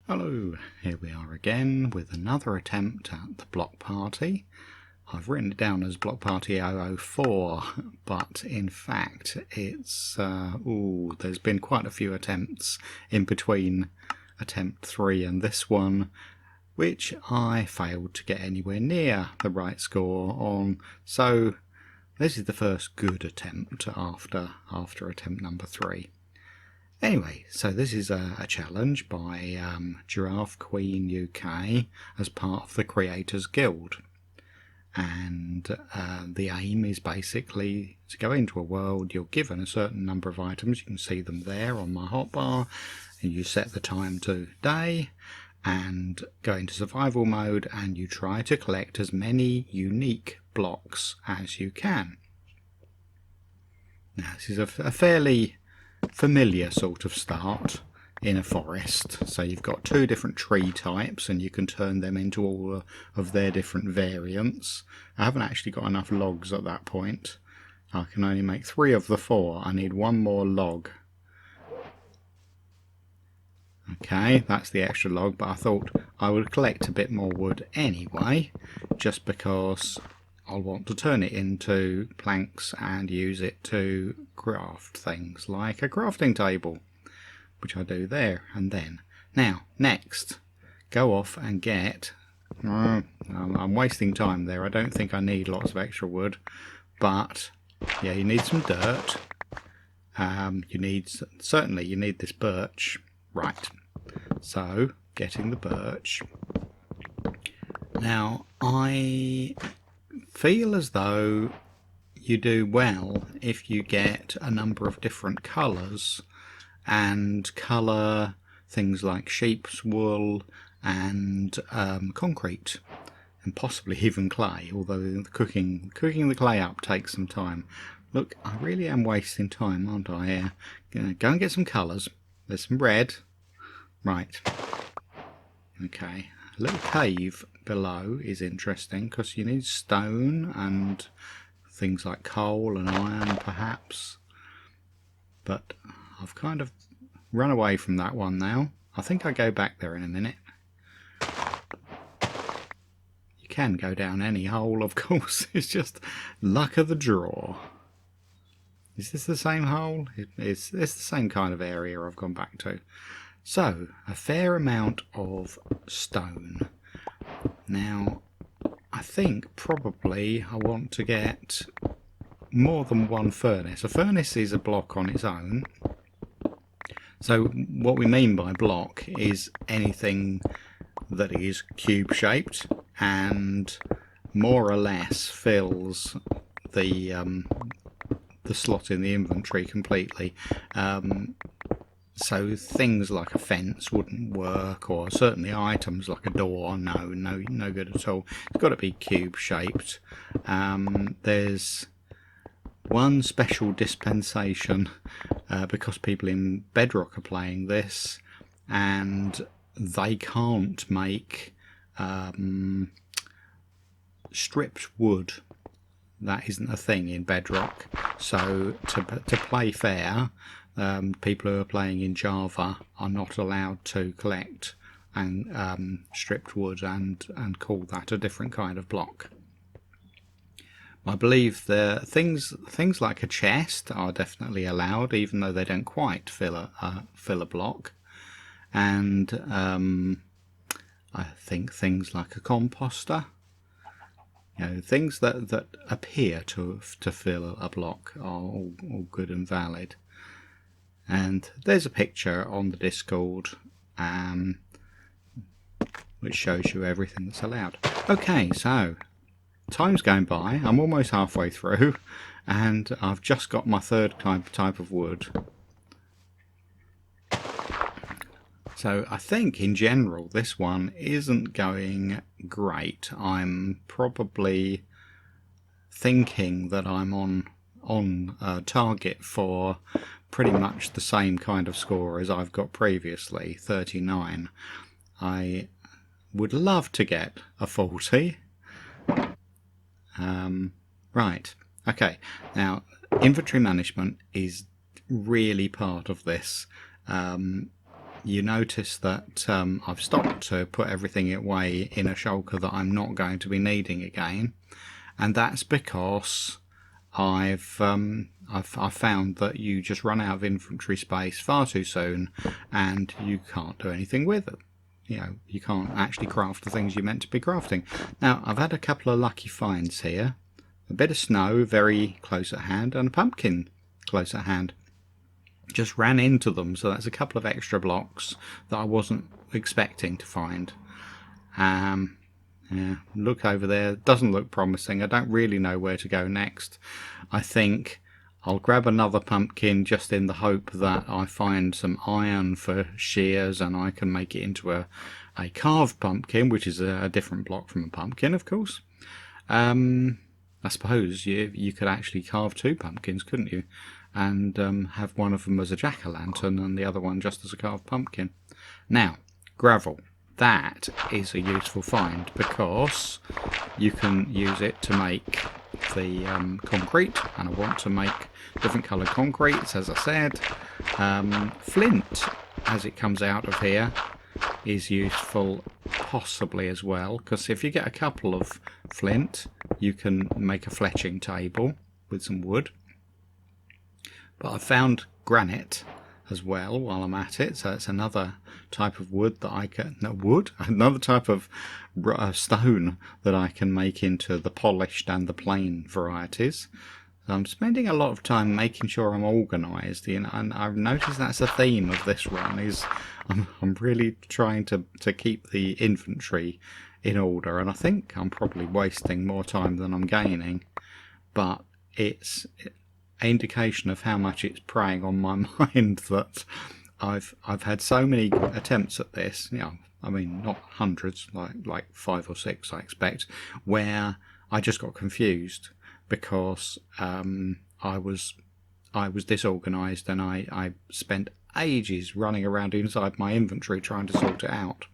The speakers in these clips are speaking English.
Hello, here we are again with another attempt at the block party. I've written it down as block party 004, but in fact it's, there's been quite a few attempts in between attempt 3 and this one, which I failed to get anywhere near the right score on, so this is the first good attempt after attempt number 3. Anyway, so this is a challenge by Giraffe Queen UK as part of the Creators Guild. And the aim is basically to go into a world. You're given a certain number of items. You can see them there on my hotbar. And you set the time to day and go into survival mode, and you try to collect as many unique blocks as you can. Now, this is a fairly familiar sort of start in a forest. So you've got two different tree types and you can turn them into all of their different variants. I haven't actually got enough logs at that point. I can only make 3 of the 4. I need 1 more log. Okay, that's the extra log, but I thought I would collect a bit more wood anyway, just because I'll want to turn it into planks and use it to craft things like a crafting table, which I do there and then. Now, next, go off and get... I'm wasting time there. I don't think I need lots of extra wood, but yeah, you need some dirt. Certainly you need this birch. Right, so getting the birch. Now, I feel as though you do well if you get a number of different colours and colour things like sheep's wool and concrete and possibly even clay, although cooking the clay up takes some time. Look, I really am wasting time, aren't I? Gonna go and get some colours. There's some red. Right. Okay. A little cave below is interesting because you need stone and things like coal and iron perhaps, but I've kind of run away from that one now. I think I'll go back there in a minute. You can go down any hole, of course. It's just luck of the draw. Is this the same hole? It's the same kind of area I've gone back to. So, a fair amount of stone. Now, I think probably I want to get more than 1 furnace. A furnace is a block on its own. So what we mean by block is anything that is cube shaped and more or less fills the slot in the inventory completely. So things like a fence wouldn't work, or certainly items like a door, no good at all. It's got to be cube shaped. There's one special dispensation because people in Bedrock are playing this and they can't make stripped wood. That isn't a thing in Bedrock. So to play fair, people who are playing in Java are not allowed to collect and stripped wood and call that a different kind of block. I believe the things like a chest are definitely allowed, even though they don't quite fill a block, and I think things like a composter, things that appear to fill a block are all good and valid. And there's a picture on the Discord which shows you everything that's allowed. Okay, so time's going by. I'm almost halfway through and I've just got my third type of wood. So I think in general this one isn't going great. I'm probably thinking that I'm on target for pretty much the same kind of score as I've got previously, 39. I would love to get a 40. Right, okay, now inventory management is really part of this. you notice that I've stopped to put everything away in a shulker that I'm not going to be needing again, and that's because I've found that you just run out of inventory space far too soon, and you can't do anything with it. You know, you can't actually craft the things you're meant to be crafting. Now, I've had a couple of lucky finds here. A bit of snow very close at hand, and a pumpkin close at hand. Just ran into them, so that's a couple of extra blocks that I wasn't expecting to find. Yeah, look over there, doesn't look promising. I don't really know where to go next. I think I'll grab another pumpkin just in the hope that I find some iron for shears and I can make it into a carved pumpkin, which is a different block from a pumpkin, of course. I suppose you could actually carve two pumpkins, couldn't you? And have one of them as a jack-o'-lantern and the other one just as a carved pumpkin. Now, gravel. That is a useful find because you can use it to make the concrete, and I want to make different coloured concretes, as I said. Flint, as it comes out of here, is useful possibly as well, because if you get a couple of flint, you can make a fletching table with some wood. But I found granite as well while I'm at it, so it's another type of wood that I can another type of stone that I can make into the polished and the plain varieties. So I'm spending a lot of time making sure I'm organised, you know, and I've noticed that's a theme of this run. Is I'm really trying to keep the inventory in order, and I think I'm probably wasting more time than I'm gaining, but it's an indication of how much it's preying on my mind that I've had so many attempts at this, you know, I mean not hundreds, like 5 or 6 I expect, where I just got confused because I was disorganised, and I spent ages running around inside my inventory trying to sort it out.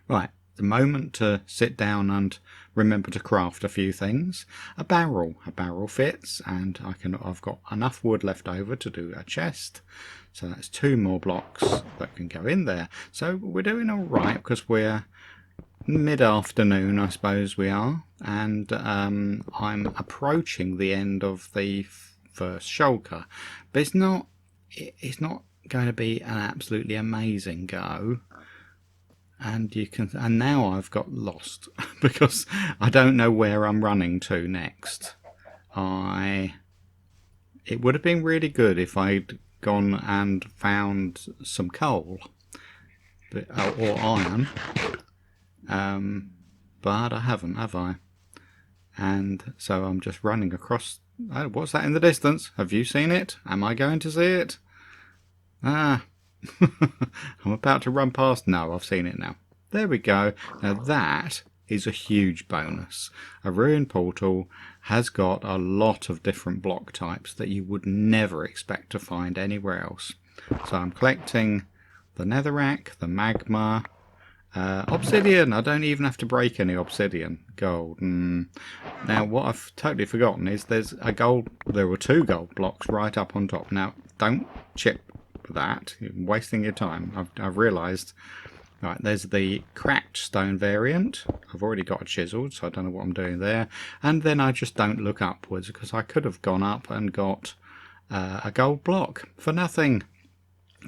Right, the moment to sit down and remember to craft a few things. A barrel fits, and I've got enough wood left over to do a chest, so that's 2 more blocks that can go in there. So we're doing all right because we're mid-afternoon, I suppose we are, and I'm approaching the end of the first shulker, but it's not going to be an absolutely amazing go. And now I've got lost because I don't know where I'm running to next. It would have been really good if I'd gone and found some coal or iron, but I haven't, have I? And so I'm just running across. Oh, what's that in the distance? Have you seen it? Am I going to see it? Ah. I'm about to run past. No, I've seen it now. There we go. Now that is a huge bonus. A ruined portal has got a lot of different block types that you would never expect to find anywhere else. So I'm collecting the netherrack, the magma, obsidian. I don't even have to break any obsidian. Gold. Now what I've totally forgotten is there were 2 gold blocks right up on top. Now don't chip that, you're wasting your time. I've realised. Right, there's the cracked stone variant. I've already got a chisel, so I don't know what I'm doing there. And then I just don't look upwards because I could have gone up and got a gold block for nothing.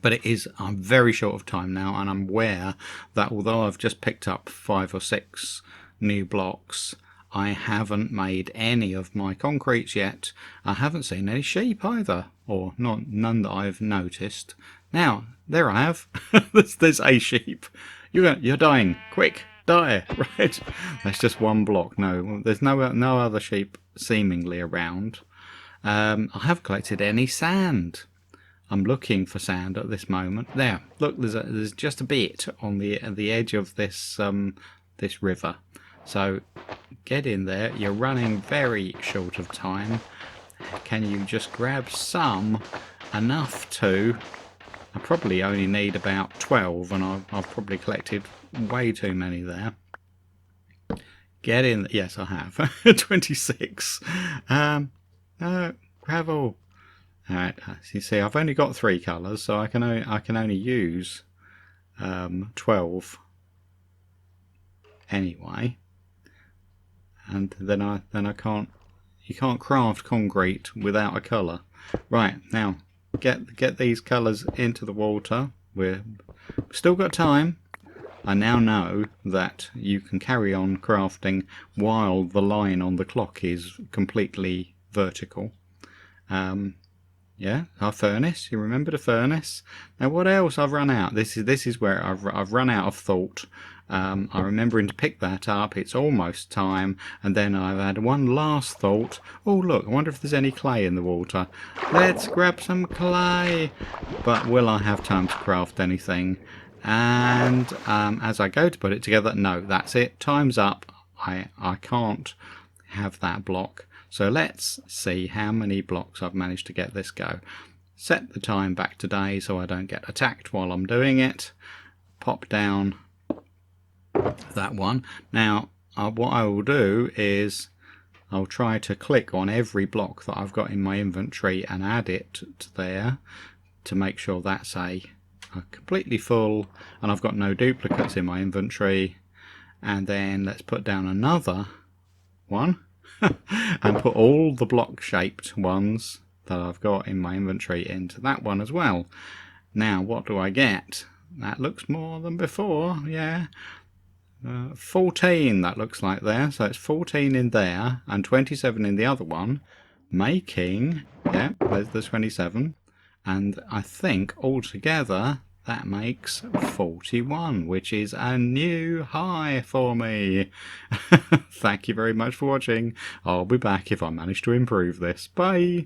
But I'm very short of time now, and I'm aware that although I've just picked up 5 or 6 new blocks, I haven't made any of my concretes yet. I haven't seen any sheep either, or none that I've noticed. Now, there I have. there's a sheep. You're dying. Quick, die. Right. That's just 1 block. No, there's no other sheep seemingly around. I haven't collected any sand. I'm looking for sand at this moment. There, look, there's just a bit on the edge of this river. So get in there. You're running very short of time. Can you just grab some? Enough to... I probably only need about 12, and I've probably collected way too many there. Get in. Yes, I have. 26. No, gravel. Alright, as you see, I've only got 3 colours, so I can only use 12 anyway. And then I can't. You can't craft concrete without a colour. Right, now get these colours into the water. We've still got time. I now know that you can carry on crafting while the line on the clock is completely vertical. Yeah, our furnace. You remember the furnace? Now, what else I've run out? This is where I've run out of thought. I'm remembering to pick that up. It's almost time, and then I've had one last thought. Oh, look! I wonder if there's any clay in the water. Let's grab some clay. But will I have time to craft anything? And as I go to put it together, no, that's it. Time's up. I can't have that block. So let's see how many blocks I've managed to get this go. Set the time back to day so I don't get attacked while I'm doing it. Pop down that one. Now what I will do is I'll try to click on every block that I've got in my inventory and add it to there to make sure that's a completely full and I've got no duplicates in my inventory. And then let's put down another one. And put all the block shaped ones that I've got in my inventory into that one as well. Now what do I get? That looks more than before, yeah. 14 that looks like there, so it's 14 in there and 27 in the other one, making, yeah, there's the 27, and I think altogether that makes 41, which is a new high for me. Thank you very much for watching. I'll be back if I manage to improve this. Bye!